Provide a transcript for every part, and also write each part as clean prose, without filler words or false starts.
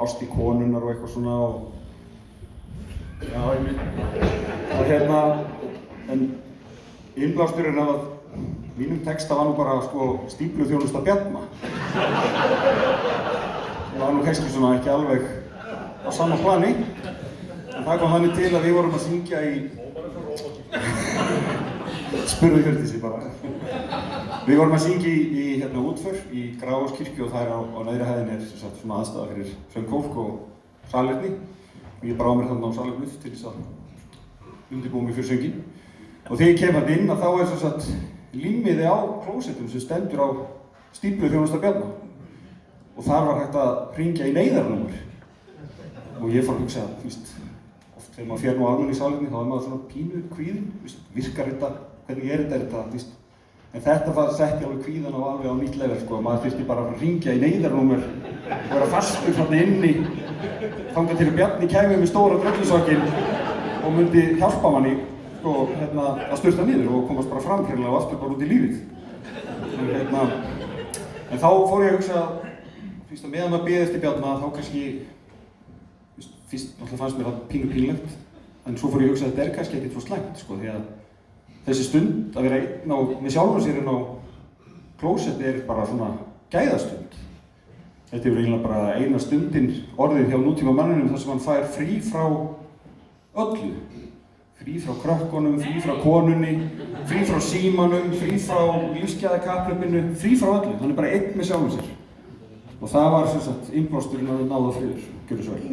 ást í konunnar og eitthvað svona og já, en innblásturinn af að mínum texta var nú bara sko stífluþjónusta Bjarna. Það var nú kannski svona ekki alveg á sama plani. En það kom þannig til að við vorum að syngja í spurðu Hjördísi bara. Við vorum að syngja í útför í Grafarvogskirkju og þær á neðri hæðinni sagt, svona aðstæða fyrir söngfólk og salerni. Og ég brá mér þarna á salernið til þess að undirbúa mig fyrir sönginn. Og þegar ég kem þarna inn þá er sagt, límiði á klósettum sem stendur á stífluþjónusta Bjarna. Og þar var hægt að hringja í neyðarnúmer. Og ég fór að hugsa, oft þegar maður fer nú almenn í salerni þá er maður svona pínu kvíðinn, virkar þetta, hvernig er þetta, En þetta var sett alveg kvíðan alveg á nýtt level sko, maður þurfti bara að hringja í neyðarnúmer og vera fastur þarna inni þangað til að Bjarni kæmi með stóra dröllusokkin og myndi hjálpa manni sko, að sturta niður og komast bara fram hreinlega og aftur bara út í lífið. En þá fór ég að hugsa, meðan maður beið eftir Bjarna þá kannski, fyrst náttúrulega fannst mér það pínulegt, en svo fór ég að hugsa að þetta kannski ekkert svo slæmt sko, því að þessi stund að vera einn með sjálfum sér inn á klósetti bara svona gæðastund. Þetta eiginlega bara eina stundin orðið hjá nútíma manninum þar sem hann fær frí frá öllu. Frí frá krökkunum, frí frá konunni, frí frá símanum, frí frá lífsgæðakapphlaupinu, frí frá öllu. Hann bara einn með sjálfum sér. Og það var sem sagt innblásturinn að náða friður. Gjörðu svo vel.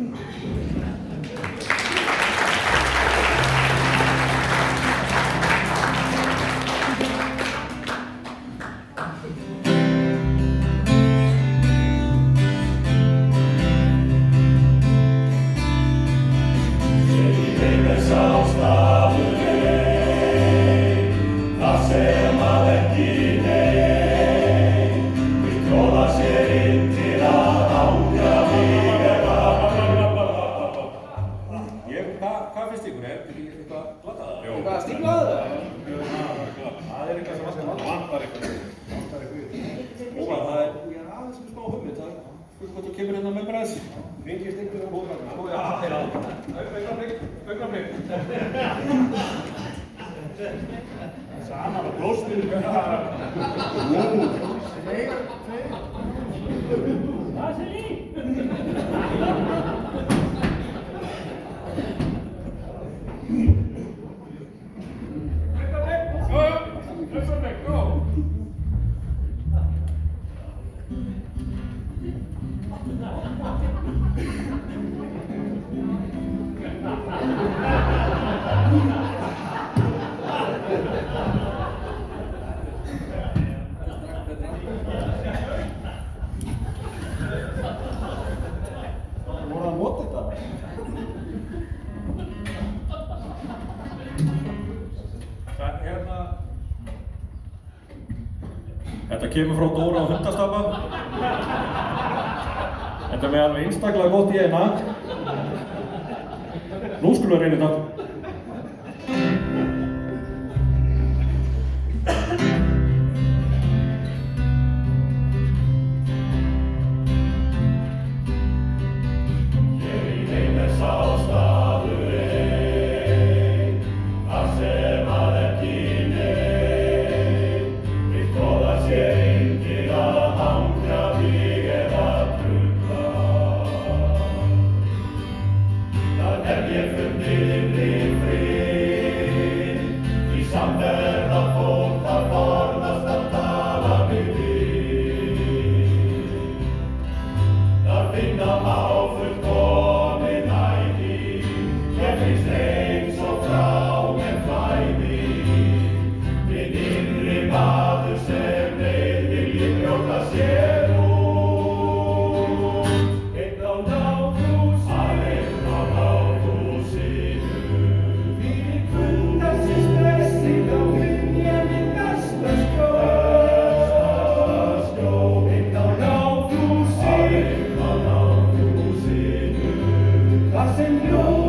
Þetta kemur frá Dóra á Hundastapa. Þetta er með alveg einstaklega gott í eina. Nú skulum við reyna þetta. Señor.